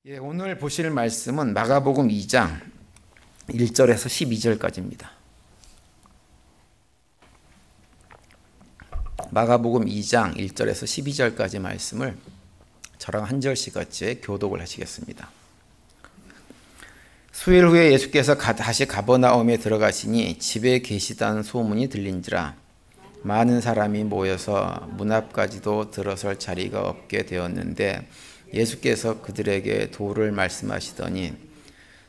오늘 보실 말씀은 마가복음 2장 1절에서 12절까지입니다. 마가복음 2장 1절에서 12절까지 말씀을 저랑 한 절씩 같이 교독을 하시겠습니다. 수일 후에 예수께서 다시 가버나움에 들어가시니 집에 계시다는 소문이 들린지라 많은 사람이 모여서 문 앞까지도 들어설 자리가 없게 되었는데 예수께서 그들에게 도를 말씀하시더니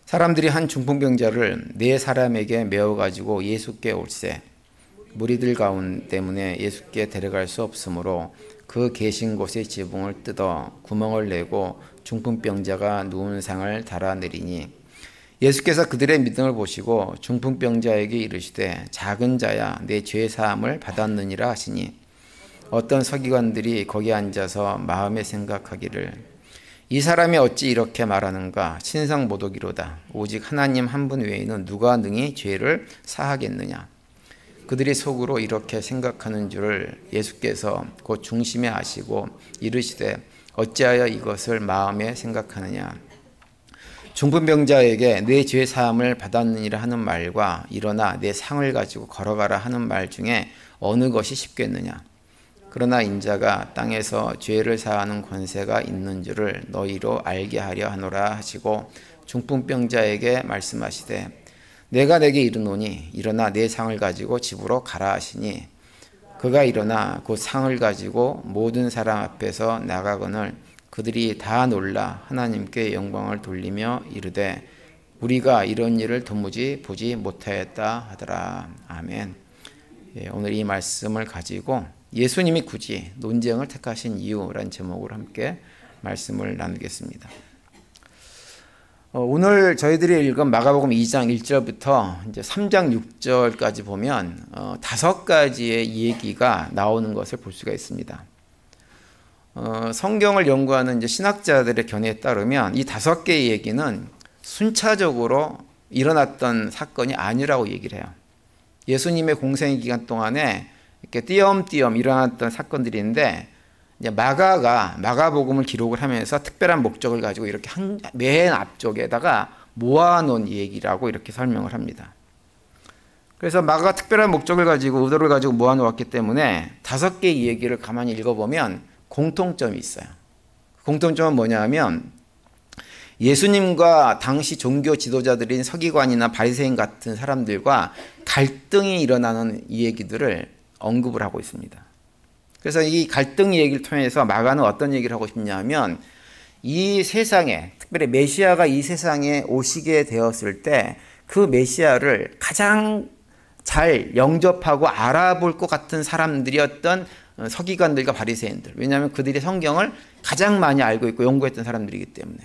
사람들이 한 중풍병자를 네 사람에게 메어가지고 예수께 올세 무리들 가운데 때문에 예수께 데려갈 수 없으므로 그 계신 곳의 지붕을 뜯어 구멍을 내고 중풍병자가 누운 상을 달아내리니 예수께서 그들의 믿음을 보시고 중풍병자에게 이르시되 작은 자야 내 죄 사함을 받았느니라 하시니 어떤 서기관들이 거기 앉아서 마음에 생각하기를 이 사람이 어찌 이렇게 말하는가 신성 모독이로다 오직 하나님 한 분 외에는 누가 능히 죄를 사하겠느냐 그들이 속으로 이렇게 생각하는 줄을 예수께서 곧 중심에 아시고 이르시되 어찌하여 이것을 마음에 생각하느냐 중풍병자에게 내 죄 사함을 받았느니라 하는 말과 일어나 내 상을 가지고 걸어가라 하는 말 중에 어느 것이 쉽겠느냐 그러나 인자가 땅에서 죄를 사하는 권세가 있는 줄을 너희로 알게 하려 하노라 하시고 중풍병자에게 말씀하시되 내가 내게 이르노니 일어나 내 상을 가지고 집으로 가라 하시니 그가 일어나 곧 상을 가지고 모든 사람 앞에서 나가거늘 그들이 다 놀라 하나님께 영광을 돌리며 이르되 우리가 이런 일을 도무지 보지 못하였다 하더라. 아멘. 오늘 이 말씀을 가지고 예수님이 굳이 논쟁을 택하신 이유라는 제목으로 함께 말씀을 나누겠습니다. 오늘 저희들이 읽은 마가복음 2장 1절부터 이제 3장 6절까지 보면 5가지의 얘기가 나오는 것을 볼 수가 있습니다. 성경을 연구하는 이제 신학자들의 견해에 따르면 이 5개의 얘기는 순차적으로 일어났던 사건이 아니라고 얘기를 해요. 예수님의 공생 기간 동안에 이렇게 띄엄띄엄 일어났던 사건들인데 이제 마가복음을 기록을 하면서 특별한 목적을 가지고 이렇게 맨 앞쪽에다가 모아놓은 얘기라고 이렇게 설명을 합니다. 그래서 마가가 특별한 목적을 가지고 의도를 가지고 모아놓았기 때문에 5개의 얘기를 가만히 읽어보면 공통점이 있어요. 공통점은 뭐냐면 예수님과 당시 종교 지도자들인 서기관이나 바리새인 같은 사람들과 갈등이 일어나는 이 얘기들을 언급을 하고 있습니다. 그래서 이 갈등 얘기를 통해서 마가는 어떤 얘기를 하고 싶냐면 이 세상에 특별히 메시아가 이 세상에 오시게 되었을 때 그 메시아를 가장 잘 영접하고 알아볼 것 같은 사람들이었던 서기관들과 바리새인들. 왜냐하면 그들이 성경을 가장 많이 알고 있고 연구했던 사람들이기 때문에.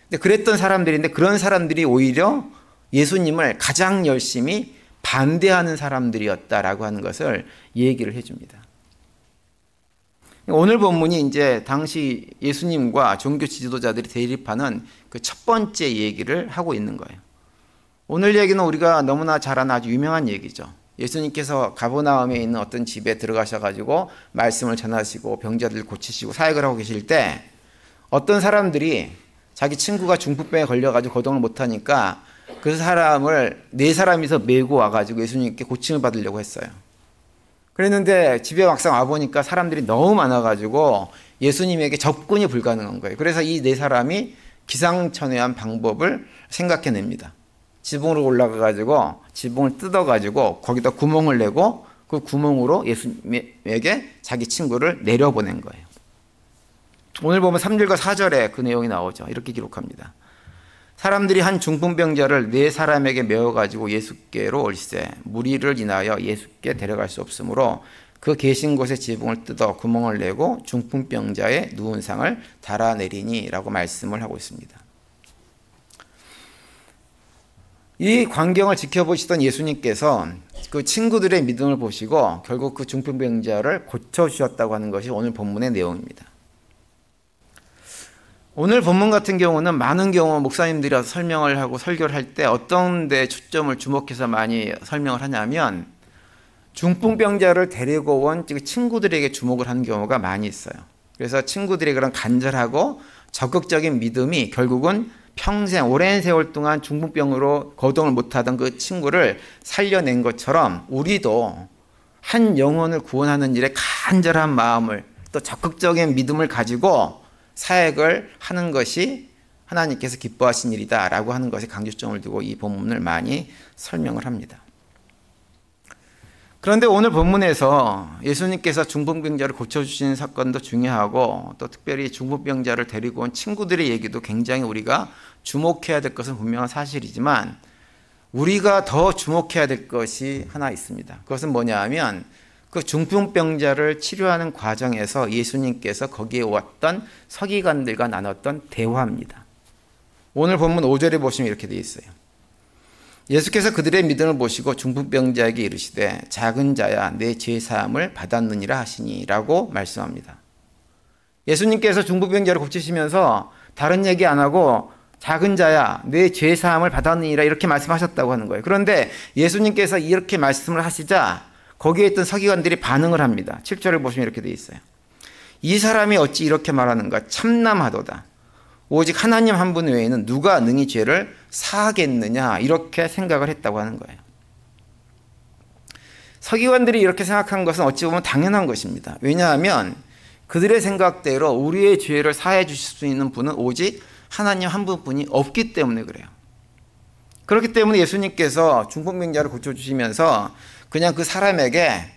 근데 그랬던 사람들인데 그런 사람들이 오히려 예수님을 가장 열심히 반대하는 사람들이었다라고 하는 것을 얘기를 해줍니다. 오늘 본문이 이제 당시 예수님과 종교 지도자들이 대립하는 그 첫 번째 얘기를 하고 있는 거예요. 오늘 얘기는 우리가 너무나 잘 아는 아주 유명한 얘기죠. 예수님께서 가버나움에 있는 어떤 집에 들어가셔가지고 말씀을 전하시고 병자들 고치시고 사역을 하고 계실 때 어떤 사람들이 자기 친구가 중풍병에 걸려가지고 거동을 못하니까 그 사람을 4사람이서 메고 와가지고 예수님께 고침을 받으려고 했어요. 그랬는데 집에 막상 와보니까 사람들이 너무 많아가지고 예수님에게 접근이 불가능한 거예요. 그래서 이 4사람이 기상천외한 방법을 생각해냅니다. 지붕으로 올라가가지고 지붕을 뜯어가지고 거기다 구멍을 내고 그 구멍으로 예수님에게 자기 친구를 내려보낸 거예요. 오늘 보면 3절과 4절에 그 내용이 나오죠. 이렇게 기록합니다. 사람들이 한 중풍병자를 4사람에게 메어가지고 예수께로 올세 무리를 인하여 예수께 데려갈 수 없으므로 그 계신 곳의 지붕을 뜯어 구멍을 내고 중풍병자의 누운 상을 달아내리니 라고 말씀을 하고 있습니다. 이 광경을 지켜보시던 예수님께서 그 친구들의 믿음을 보시고 결국 그 중풍병자를 고쳐주셨다고 하는 것이 오늘 본문의 내용입니다. 오늘 본문 같은 경우는 많은 경우 목사님들이 설명을 하고 설교를 할 때 어떤 데 초점을 주목해서 많이 설명을 하냐면 중풍병자를 데리고 온 친구들에게 주목을 하는 경우가 많이 있어요. 그래서 친구들이 그런 간절하고 적극적인 믿음이 결국은 평생 오랜 세월 동안 중풍병으로 거동을 못하던 그 친구를 살려낸 것처럼 우리도 한 영혼을 구원하는 일에 간절한 마음을 또 적극적인 믿음을 가지고 사역을 하는 것이 하나님께서 기뻐하신 일이다 라고 하는 것에 강조점을 두고 이 본문을 많이 설명을 합니다. 그런데 오늘 본문에서 예수님께서 중풍병자를 고쳐주시는 사건도 중요하고 또 특별히 중풍병자를 데리고 온 친구들의 얘기도 굉장히 우리가 주목해야 될 것은 분명한 사실이지만 우리가 더 주목해야 될 것이 하나 있습니다. 그것은 뭐냐 하면 그 중풍병자를 치료하는 과정에서 예수님께서 거기에 왔던 서기관들과 나눴던 대화입니다. 오늘 본문 5절에 보시면 이렇게 되어 있어요. 예수께서 그들의 믿음을 보시고 중풍병자에게 이르시되 작은 자야 내 죄사함을 받았느니라 하시니 라고 말씀합니다. 예수님께서 중풍병자를 고치시면서 다른 얘기 안 하고 작은 자야 내 죄사함을 받았느니라 이렇게 말씀하셨다고 하는 거예요. 그런데 예수님께서 이렇게 말씀을 하시자 거기에 있던 서기관들이 반응을 합니다. 7절을 보시면 이렇게 되어 있어요. 이 사람이 어찌 이렇게 말하는가 참남하도다. 오직 하나님 한 분 외에는 누가 능히 죄를 사하겠느냐 이렇게 생각을 했다고 하는 거예요. 서기관들이 이렇게 생각한 것은 어찌 보면 당연한 것입니다. 왜냐하면 그들의 생각대로 우리의 죄를 사해 주실 수 있는 분은 오직 하나님 한 분뿐이 없기 때문에 그래요. 그렇기 때문에 예수님께서 중풍병자를 고쳐주시면서 그냥 그 사람에게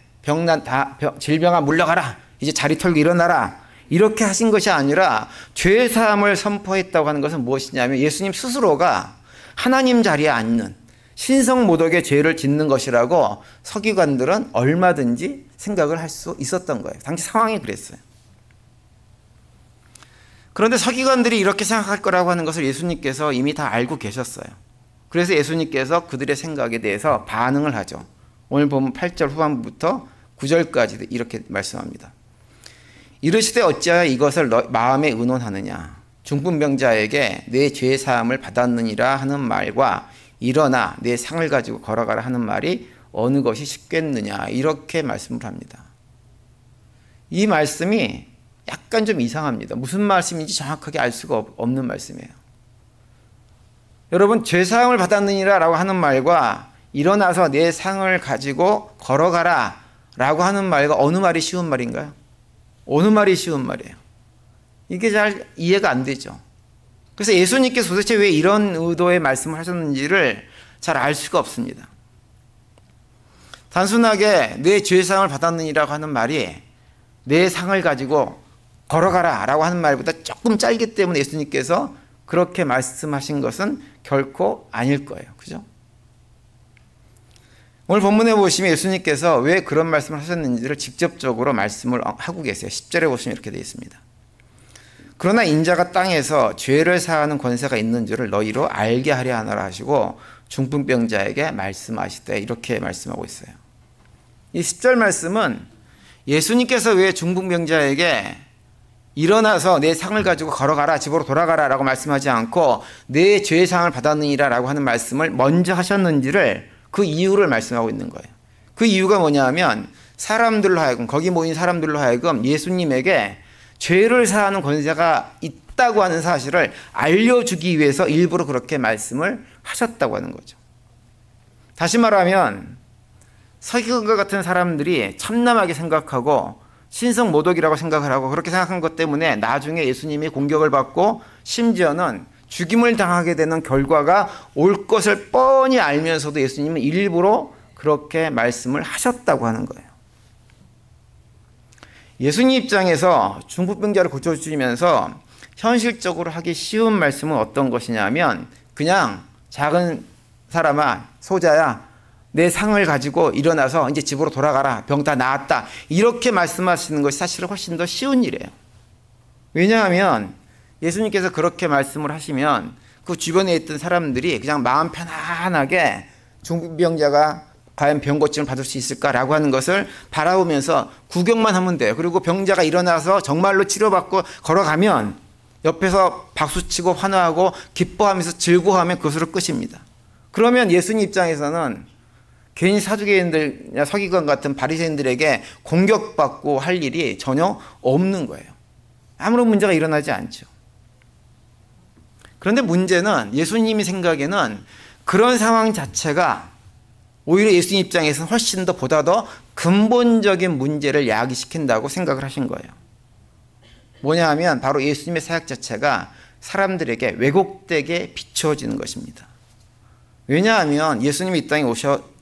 질병아 물러가라 이제 자리 털고 일어나라 이렇게 하신 것이 아니라 죄사함을 선포했다고 하는 것은 무엇이냐면 예수님 스스로가 하나님 자리에 앉는 신성모독의 죄를 짓는 것이라고 서기관들은 얼마든지 생각을 할 수 있었던 거예요. 당시 상황이 그랬어요. 그런데 서기관들이 이렇게 생각할 거라고 하는 것을 예수님께서 이미 다 알고 계셨어요. 그래서 예수님께서 그들의 생각에 대해서 반응을 하죠. 오늘 보면 8절 후반부부터 9절까지 이렇게 말씀합니다. 이르시되 어찌하여 이것을 마음에 의논하느냐. 중풍병자에게 내 죄사함을 받았느니라 하는 말과 일어나 내 상을 가지고 걸어가라 하는 말이 어느 것이 쉽겠느냐 이렇게 말씀을 합니다. 이 말씀이 약간 좀 이상합니다. 무슨 말씀인지 정확하게 알 수가 없는 말씀이에요. 여러분 죄사함을 받았느니라 라고 하는 말과 일어나서 내 상을 가지고 걸어가라 라고 하는 말과 어느 말이 쉬운 말인가요? 어느 말이 쉬운 말이에요? 이게 잘 이해가 안 되죠. 그래서 예수님께서 도대체 왜 이런 의도의 말씀을 하셨는지를 잘 알 수가 없습니다. 단순하게 내 죄상을 받았느니라고 하는 말이 내 상을 가지고 걸어가라 라고 하는 말보다 조금 짧기 때문에 예수님께서 그렇게 말씀하신 것은 결코 아닐 거예요. 그죠? 오늘 본문에 보시면 예수님께서 왜 그런 말씀을 하셨는지를 직접적으로 말씀을 하고 계세요. 10절에 보시면 이렇게 되어 있습니다. 그러나 인자가 땅에서 죄를 사하는 권세가 있는 줄을 너희로 알게 하려 하노라 하시고 중풍병자에게 말씀하시되 이렇게 말씀하고 있어요. 이 10절 말씀은 예수님께서 왜 중풍병자에게 일어나서 내 상을 가지고 걸어가라 집으로 돌아가라 라고 말씀하지 않고 내 죄의 상을 받았느니라 라고 하는 말씀을 먼저 하셨는지를 그 이유를 말씀하고 있는 거예요. 그 이유가 뭐냐면 사람들로 하여금 거기 모인 사람들로 하여금 예수님에게 죄를 사하는 권세가 있다고 하는 사실을 알려주기 위해서 일부러 그렇게 말씀을 하셨다고 하는 거죠. 다시 말하면 서기관과 같은 사람들이 참남하게 생각하고 신성모독이라고 생각을 하고 그렇게 생각한 것 때문에 나중에 예수님이 공격을 받고 심지어는 죽임을 당하게 되는 결과가 올 것을 뻔히 알면서도 예수님은 일부러 그렇게 말씀을 하셨다고 하는 거예요. 예수님 입장에서 중풍병자를 고쳐주시면서 현실적으로 하기 쉬운 말씀은 어떤 것이냐면 그냥 작은 사람아 소자야 내 상을 가지고 일어나서 이제 집으로 돌아가라 병 다 나았다 이렇게 말씀하시는 것이 사실은 훨씬 더 쉬운 일이에요. 왜냐하면 예수님께서 그렇게 말씀을 하시면 그 주변에 있던 사람들이 그냥 마음 편안하게 중풍병자가 과연 병 고침을 받을 수 있을까라고 하는 것을 바라보면서 구경만 하면 돼요. 그리고 병자가 일어나서 정말로 치료받고 걸어가면 옆에서 박수치고 환호하고 기뻐하면서 즐거워하면 그것으로 끝입니다. 그러면 예수님 입장에서는 괜히 사두개인들이나 서기관 같은 바리새인들에게 공격받고 할 일이 전혀 없는 거예요. 아무런 문제가 일어나지 않죠. 그런데 문제는 예수님이 생각에는 그런 상황 자체가 오히려 예수님 입장에서는 훨씬 더 보다 더 근본적인 문제를 야기시킨다고 생각을 하신 거예요. 뭐냐 하면 바로 예수님의 사역 자체가 사람들에게 왜곡되게 비추어지는 것입니다. 왜냐하면 예수님이 이 땅에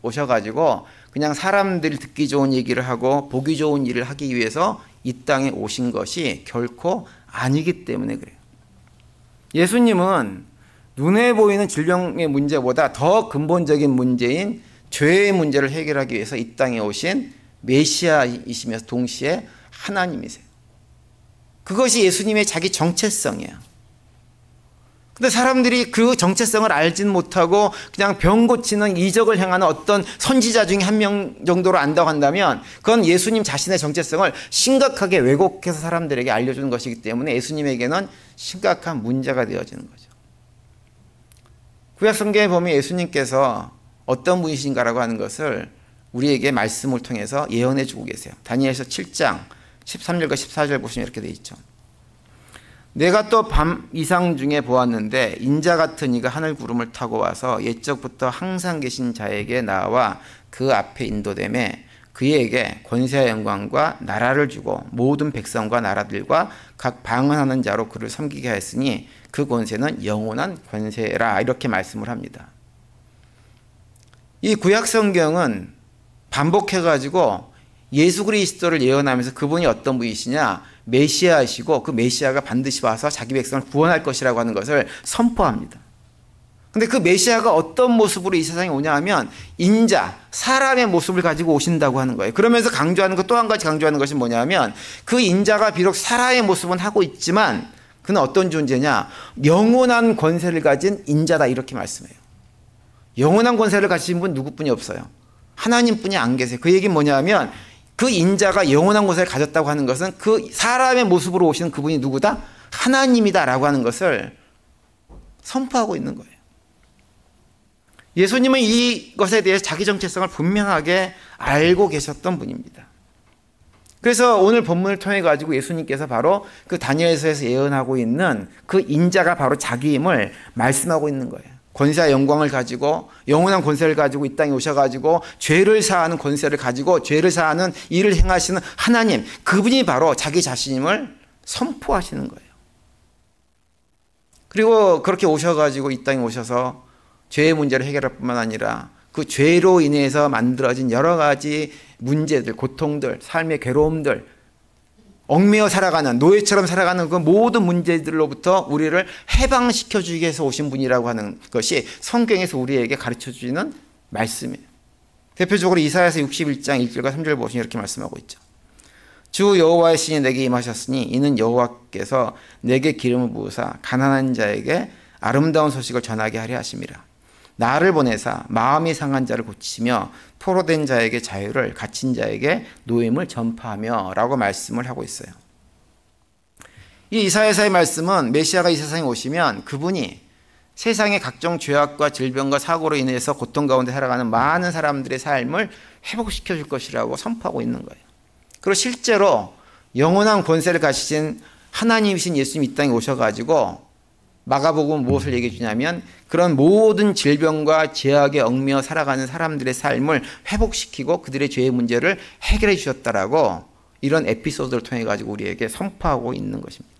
오셔가지고 그냥 사람들이 듣기 좋은 얘기를 하고 보기 좋은 일을 하기 위해서 이 땅에 오신 것이 결코 아니기 때문에 그래요. 예수님은 눈에 보이는 질병의 문제보다 더 근본적인 문제인 죄의 문제를 해결하기 위해서 이 땅에 오신 메시아이시면서 동시에 하나님이세요. 그것이 예수님의 자기 정체성이에요. 근데 사람들이 그 정체성을 알진 못하고 그냥 병 고치는 이적을 행하는 어떤 선지자 중에 한 명 정도로 안다고 한다면 그건 예수님 자신의 정체성을 심각하게 왜곡해서 사람들에게 알려주는 것이기 때문에 예수님에게는 심각한 문제가 되어지는 거죠. 구약 성경에 보면 예수님께서 어떤 분이신가라고 하는 것을 우리에게 말씀을 통해서 예언해 주고 계세요. 다니엘서 7장 13절과 14절 보시면 이렇게 되어 있죠. 내가 또 밤 이상 중에 보았는데 인자 같은 이가 하늘 구름을 타고 와서 옛적부터 항상 계신 자에게 나와 그 앞에 인도되매 그에게 권세와 영광과 나라를 주고 모든 백성과 나라들과 각 방언하는 자로 그를 섬기게 하였으니 그 권세는 영원한 권세라 이렇게 말씀을 합니다. 이 구약 성경은 반복해가지고 예수 그리스도를 예언하면서 그분이 어떤 분이시냐 메시아이시고 그 메시아가 반드시 와서 자기 백성을 구원할 것이라고 하는 것을 선포합니다. 근데 그 메시아가 어떤 모습으로 이 세상에 오냐 하면 인자, 사람의 모습을 가지고 오신다고 하는 거예요. 그러면서 강조하는 것 또 한 가지 강조하는 것이 뭐냐 하면 그 인자가 비록 사람의 모습은 하고 있지만 그는 어떤 존재냐 영원한 권세를 가진 인자다 이렇게 말씀해요. 영원한 권세를 가지신 분 누구뿐이 없어요. 하나님뿐이 안 계세요. 그 얘기는 뭐냐 하면 그 인자가 영원한 권세를 가졌다고 하는 것은 그 사람의 모습으로 오시는 그분이 누구다? 하나님이다라고 하는 것을 선포하고 있는 거예요. 예수님은 이것에 대해서 자기 정체성을 분명하게 알고 계셨던 분입니다. 그래서 오늘 본문을 통해 가지고 예수님께서 바로 그 다니엘서에서 예언하고 있는 그 인자가 바로 자기임을 말씀하고 있는 거예요. 권세와 영광을 가지고 영원한 권세를 가지고 이 땅에 오셔가지고 죄를 사하는 권세를 가지고 죄를 사하는 일을 행하시는 하나님, 그분이 바로 자기 자신임을 선포하시는 거예요. 그리고 그렇게 오셔가지고 이 땅에 오셔서 죄의 문제를 해결할 뿐만 아니라 그 죄로 인해서 만들어진 여러 가지 문제들, 고통들, 삶의 괴로움들, 얽매여 살아가는 노예처럼 살아가는 그 모든 문제들로부터 우리를 해방시켜 주기 위해서 오신 분이라고 하는 것이 성경에서 우리에게 가르쳐 주시는 말씀이에요. 대표적으로 이사야서 61장 1절과 3절 보시면 이렇게 말씀하고 있죠. 주 여호와의 신이 내게 임하셨으니 이는 여호와께서 내게 기름을 부으사 가난한 자에게 아름다운 소식을 전하게 하려 하심이라. 나를 보내사 마음이 상한 자를 고치며 포로된 자에게 자유를 갇힌 자에게 노임을 전파하며 라고 말씀을 하고 있어요. 이 이사야서의 말씀은 메시아가 이 세상에 오시면 그분이 세상의 각종 죄악과 질병과 사고로 인해서 고통 가운데 살아가는 많은 사람들의 삶을 회복시켜 줄 것이라고 선포하고 있는 거예요. 그리고 실제로 영원한 권세를 가지신 하나님이신 예수님이 이 땅에 오셔가지고 마가복음은 무엇을 얘기해 주냐면 그런 모든 질병과 죄악에 얽매여 살아가는 사람들의 삶을 회복시키고 그들의 죄의 문제를 해결해 주셨다라고 이런 에피소드를 통해 가지고 우리에게 선포하고 있는 것입니다.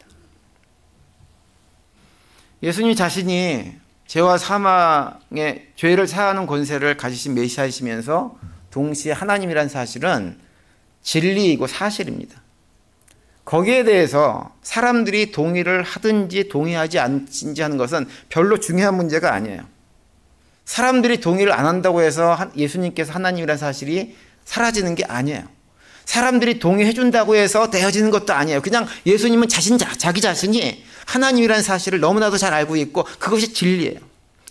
예수님 자신이 죄와 사망의 죄를 사하는 권세를 가지신 메시아이시면서 동시에 하나님이라는 사실은 진리이고 사실입니다. 거기에 대해서 사람들이 동의를 하든지 동의하지 않든지 하는 것은 별로 중요한 문제가 아니에요. 사람들이 동의를 안 한다고 해서 예수님께서 하나님이라는 사실이 사라지는 게 아니에요. 사람들이 동의해 준다고 해서 되어지는 것도 아니에요. 그냥 예수님은 자기 자신이 하나님이라는 사실을 너무나도 잘 알고 있고 그것이 진리예요.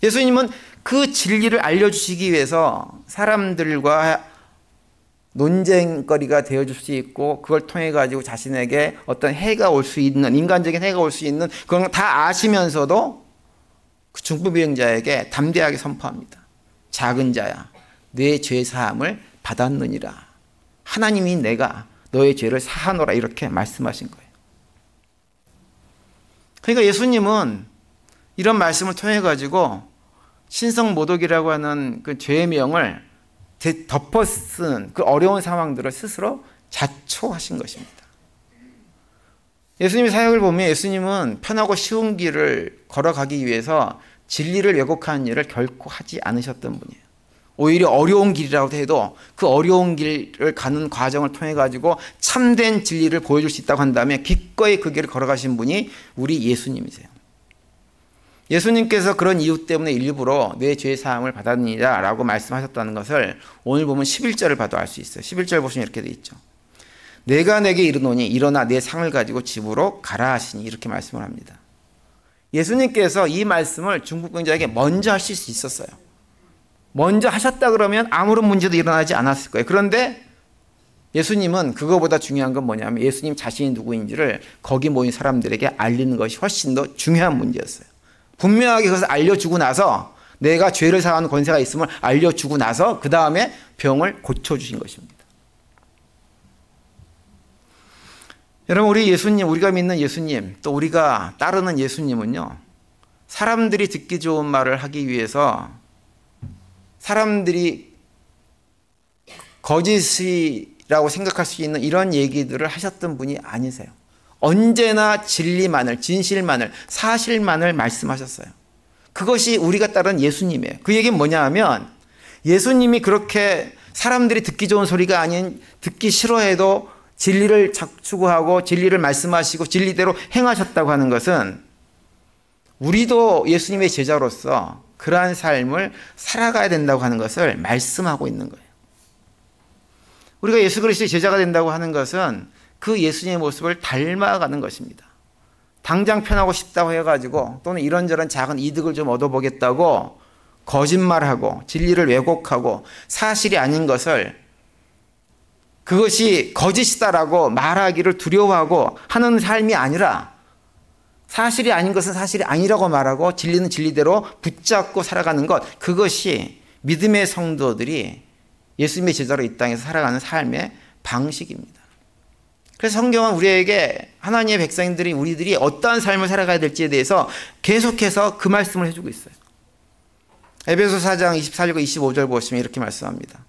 예수님은 그 진리를 알려주시기 위해서 사람들과 논쟁거리가 되어줄 수 있고 그걸 통해 가지고 자신에게 어떤 해가 올 수 있는 인간적인 해가 올 수 있는 그런 다 아시면서도 그 중풍병자에게 담대하게 선포합니다. 작은 자야 내 죄 사함을 받았느니라. 하나님이 내가 너의 죄를 사하노라 이렇게 말씀하신 거예요. 그러니까 예수님은 이런 말씀을 통해 가지고 신성모독이라고 하는 그 죄의 명을 덮어쓰는 그 어려운 상황들을 스스로 자초하신 것입니다. 예수님의 사역을 보면 예수님은 편하고 쉬운 길을 걸어가기 위해서 진리를 왜곡하는 일을 결코 하지 않으셨던 분이에요. 오히려 어려운 길이라고 해도 그 어려운 길을 가는 과정을 통해 가지고 참된 진리를 보여줄 수 있다고 한다면 기꺼이 그 길을 걸어가신 분이 우리 예수님이세요. 예수님께서 그런 이유 때문에 일부러 내 죄 사함을 받았느니라 라고 말씀하셨다는 것을 오늘 보면 11절을 봐도 알 수 있어요. 11절 보시면 이렇게 돼 있죠. 내가 내게 이르노니 일어나 내 상을 가지고 집으로 가라 하시니 이렇게 말씀을 합니다. 예수님께서 이 말씀을 중국 병자에게 먼저 하실 수 있었어요. 먼저 하셨다 그러면 아무런 문제도 일어나지 않았을 거예요. 그런데 예수님은 그거보다 중요한 건 뭐냐면 예수님 자신이 누구인지를 거기 모인 사람들에게 알리는 것이 훨씬 더 중요한 문제였어요. 분명하게 그것을 알려주고 나서 내가 죄를 사하는 권세가 있음을 알려주고 나서 그 다음에 병을 고쳐주신 것입니다. 여러분, 우리 예수님, 우리가 믿는 예수님, 또 우리가 따르는 예수님은요, 사람들이 듣기 좋은 말을 하기 위해서 사람들이 거짓이라고 생각할 수 있는 이런 얘기들을 하셨던 분이 아니세요. 언제나 진리만을, 진실만을, 사실만을 말씀하셨어요. 그것이 우리가 따른 예수님이에요. 그 얘기는 뭐냐 하면 예수님이 그렇게 사람들이 듣기 좋은 소리가 아닌 듣기 싫어해도 진리를 추구하고 진리를 말씀하시고 진리대로 행하셨다고 하는 것은 우리도 예수님의 제자로서 그러한 삶을 살아가야 된다고 하는 것을 말씀하고 있는 거예요. 우리가 예수 그리스도의 제자가 된다고 하는 것은 그 예수님의 모습을 닮아가는 것입니다. 당장 편하고 싶다고 해가지고 또는 이런저런 작은 이득을 좀 얻어보겠다고 거짓말하고 진리를 왜곡하고 사실이 아닌 것을 그것이 거짓이다라고 말하기를 두려워하고 하는 삶이 아니라 사실이 아닌 것은 사실이 아니라고 말하고 진리는 진리대로 붙잡고 살아가는 것, 그것이 믿음의 성도들이 예수님의 제자로 이 땅에서 살아가는 삶의 방식입니다. 그래서 성경은 우리에게 하나님의 백성들이 우리들이 어떠한 삶을 살아가야 될지에 대해서 계속해서 그 말씀을 해주고 있어요. 에베소 4장 24절과 25절 보시면 이렇게 말씀합니다.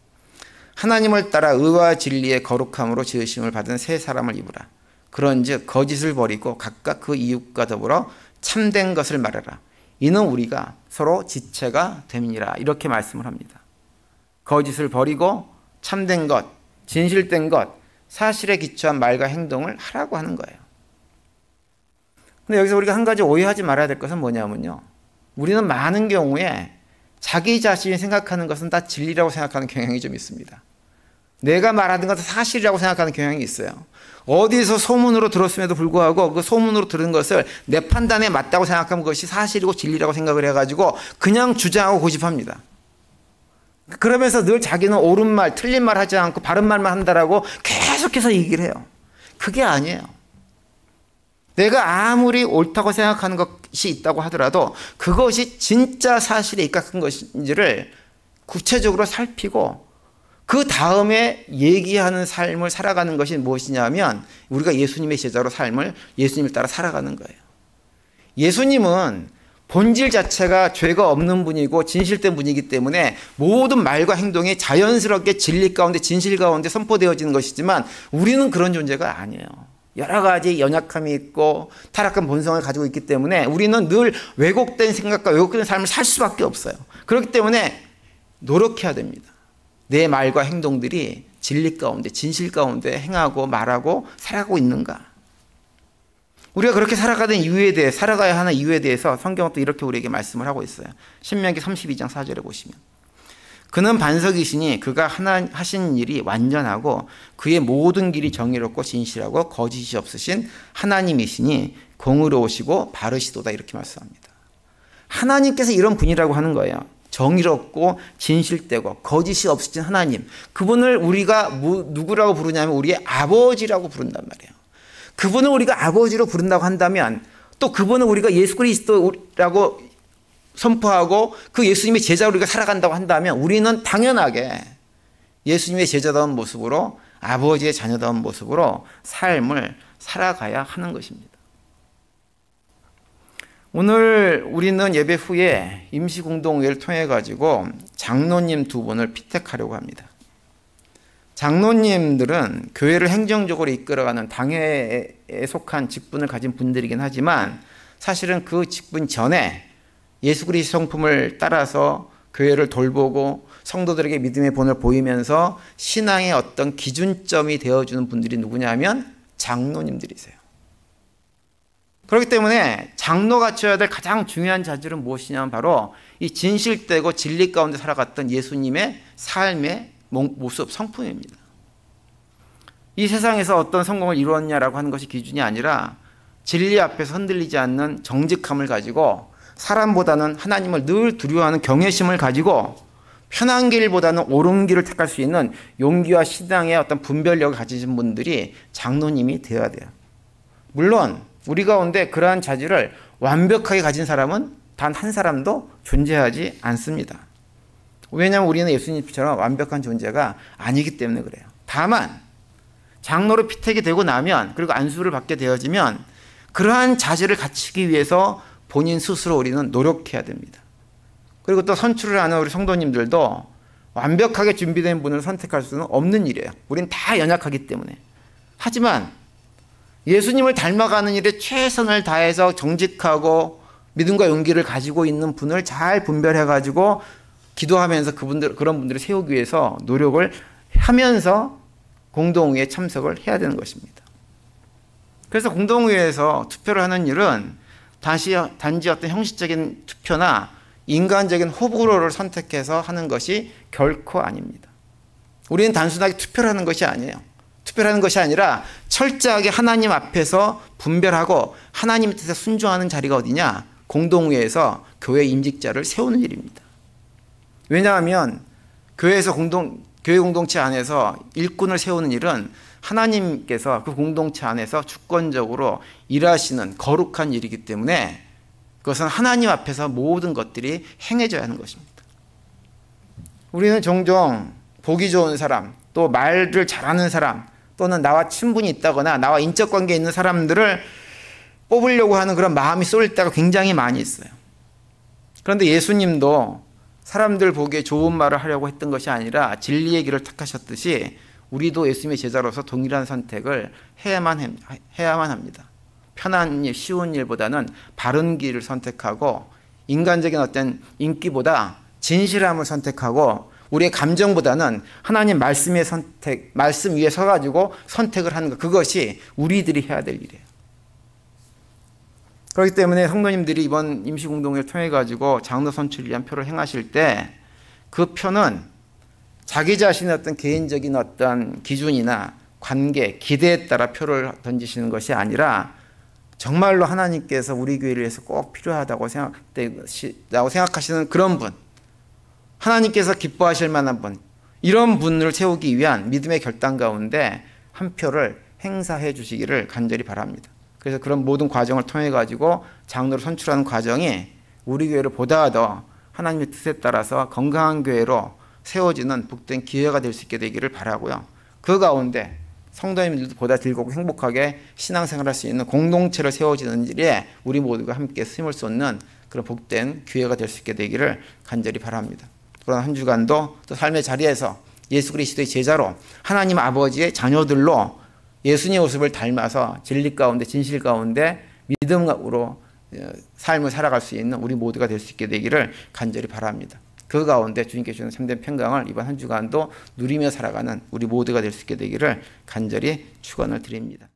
하나님을 따라 의와 진리의 거룩함으로 지으심을 받은 새 사람을 입으라. 그런즉 거짓을 버리고 각각 그 이웃과 더불어 참된 것을 말하라. 이는 우리가 서로 지체가 됨이니라. 이렇게 말씀을 합니다. 거짓을 버리고 참된 것, 진실된 것, 사실에 기초한 말과 행동을 하라고 하는 거예요. 근데 여기서 우리가 한 가지 오해하지 말아야 될 것은 뭐냐면요, 우리는 많은 경우에 자기 자신이 생각하는 것은 다 진리라고 생각하는 경향이 좀 있습니다. 내가 말하는 것은 사실이라고 생각하는 경향이 있어요. 어디서 소문으로 들었음에도 불구하고 그 소문으로 들은 것을 내 판단에 맞다고 생각하면 그것이 사실이고 진리라고 생각을 해가지고 그냥 주장하고 고집합니다. 그러면서 늘 자기는 옳은 말, 틀린 말 하지 않고 바른 말만 한다라고 계속해서 얘기를 해요. 그게 아니에요. 내가 아무리 옳다고 생각하는 것이 있다고 하더라도 그것이 진짜 사실에 입각한 것인지를 구체적으로 살피고 그 다음에 얘기하는 삶을 살아가는 것이 무엇이냐면 우리가 예수님의 제자로 삶을 예수님을 따라 살아가는 거예요. 예수님은 본질 자체가 죄가 없는 분이고 진실된 분이기 때문에 모든 말과 행동이 자연스럽게 진리 가운데 진실 가운데 선포되어지는 것이지만 우리는 그런 존재가 아니에요. 여러 가지 연약함이 있고 타락한 본성을 가지고 있기 때문에 우리는 늘 왜곡된 생각과 왜곡된 삶을 살 수밖에 없어요. 그렇기 때문에 노력해야 됩니다. 내 말과 행동들이 진리 가운데 진실 가운데 행하고 말하고 살아가고 있는가. 우리가 그렇게 살아가는 이유에 대해 살아가야 하는 이유에 대해서 성경은 또 이렇게 우리에게 말씀을 하고 있어요. 신명기 32장 4절에 보시면 그는 반석이시니 그가 하신 일이 완전하고 그의 모든 길이 정의롭고 진실하고 거짓이 없으신 하나님이시니 공의로우시고 바르시도다. 이렇게 말씀합니다. 하나님께서 이런 분이라고 하는 거예요. 정의롭고 진실되고 거짓이 없으신 하나님, 그분을 우리가 누구라고 부르냐면 우리의 아버지라고 부른단 말이에요. 그분을 우리가 아버지로 부른다고 한다면 또 그분은 우리가 예수 그리스도라고 선포하고 그 예수님의 제자로 우리가 살아간다고 한다면 우리는 당연하게 예수님의 제자다운 모습으로 아버지의 자녀다운 모습으로 삶을 살아가야 하는 것입니다. 오늘 우리는 예배 후에 임시공동회를 통해 가지고 장로님 2분을 피택하려고 합니다. 장로님들은 교회를 행정적으로 이끌어가는 당회에 속한 직분을 가진 분들이긴 하지만 사실은 그 직분 전에 예수 그리스도 성품을 따라서 교회를 돌보고 성도들에게 믿음의 본을 보이면서 신앙의 어떤 기준점이 되어주는 분들이 누구냐면 장로님들이세요. 그렇기 때문에 장로가 갖춰야 될 가장 중요한 자질은 무엇이냐면 바로 이 진실되고 진리 가운데 살아갔던 예수님의 삶의 모습, 성품입니다. 이 세상에서 어떤 성공을 이루었냐라고 하는 것이 기준이 아니라 진리 앞에서 흔들리지 않는 정직함을 가지고 사람보다는 하나님을 늘 두려워하는 경외심을 가지고 편한 길보다는 옳은 길을 택할 수 있는 용기와 신앙의 어떤 분별력을 가지신 분들이 장로님이 되어야 돼요. 물론 우리 가운데 그러한 자질을 완벽하게 가진 사람은 단 한 사람도 존재하지 않습니다. 왜냐하면 우리는 예수님처럼 완벽한 존재가 아니기 때문에 그래요. 다만 장로로 피택이 되고 나면 그리고 안수를 받게 되어지면 그러한 자질을 갖추기 위해서 본인 스스로 우리는 노력해야 됩니다. 그리고 또 선출을 하는 우리 성도님들도 완벽하게 준비된 분을 선택할 수는 없는 일이에요. 우린 다 연약하기 때문에. 하지만 예수님을 닮아가는 일에 최선을 다해서 정직하고 믿음과 용기를 가지고 있는 분을 잘 분별해가지고 기도하면서 그런 분들을 세우기 위해서 노력을 하면서 공동회에 참석을 해야 되는 것입니다. 그래서 공동회에서 투표를 하는 일은 단지 어떤 형식적인 투표나 인간적인 호불호를 선택해서 하는 것이 결코 아닙니다. 우리는 단순하게 투표를 하는 것이 아니에요. 투표를 하는 것이 아니라 철저하게 하나님 앞에서 분별하고 하나님의 뜻에 순종하는 자리가 어디냐? 공동회에서 교회 임직자를 세우는 일입니다. 왜냐하면 교회 공동체 안에서 일꾼을 세우는 일은 하나님께서 그 공동체 안에서 주권적으로 일하시는 거룩한 일이기 때문에 그것은 하나님 앞에서 모든 것들이 행해져야 하는 것입니다. 우리는 종종 보기 좋은 사람, 또 말을 잘하는 사람, 또는 나와 친분이 있다거나 나와 인적 관계에 있는 사람들을 뽑으려고 하는 그런 마음이 쏠릴 때가 굉장히 많이 있어요. 그런데 예수님도 사람들 보기에 좋은 말을 하려고 했던 것이 아니라 진리의 길을 택하셨듯이 우리도 예수님의 제자로서 동일한 선택을 해야만 합니다. 편한 일, 쉬운 일보다는 바른 길을 선택하고 인간적인 어떤 인기보다 진실함을 선택하고 우리의 감정보다는 하나님 말씀 위에 서가지고 선택을 하는 것, 그것이 우리들이 해야 될 일이에요. 그렇기 때문에 성도님들이 이번 임시공동회를 통해 가지고 장로 선출을 위한 표를 행하실 때 그 표는 자기 자신의 어떤 개인적인 어떤 기준이나 관계, 기대에 따라 표를 던지시는 것이 아니라 정말로 하나님께서 우리 교회를 위해서 꼭 필요하다고 생각하시는 그런 분, 하나님께서 기뻐하실 만한 분, 이런 분을 세우기 위한 믿음의 결단 가운데 한 표를 행사해 주시기를 간절히 바랍니다. 그래서 그런 모든 과정을 통해 가지고 장로를 선출하는 과정이 우리 교회를 보다 더 하나님의 뜻에 따라서 건강한 교회로 세워지는 복된 기회가 될 수 있게 되기를 바라고요. 그 가운데 성도님들도 보다 즐겁고 행복하게 신앙생활할 수 있는 공동체를 세워지는 일에 우리 모두가 함께 힘을 쏟는 그런 복된 기회가 될 수 있게 되기를 간절히 바랍니다. 그런 한 주간도 또 삶의 자리에서 예수 그리스도의 제자로 하나님 아버지의 자녀들로 예수님의 모습을 닮아서 진리 가운데 진실 가운데 믿음으로 삶을 살아갈 수 있는 우리 모두가 될 수 있게 되기를 간절히 바랍니다. 그 가운데 주님께 주시는 참된 평강을 이번 한 주간도 누리며 살아가는 우리 모두가 될 수 있게 되기를 간절히 축원을 드립니다.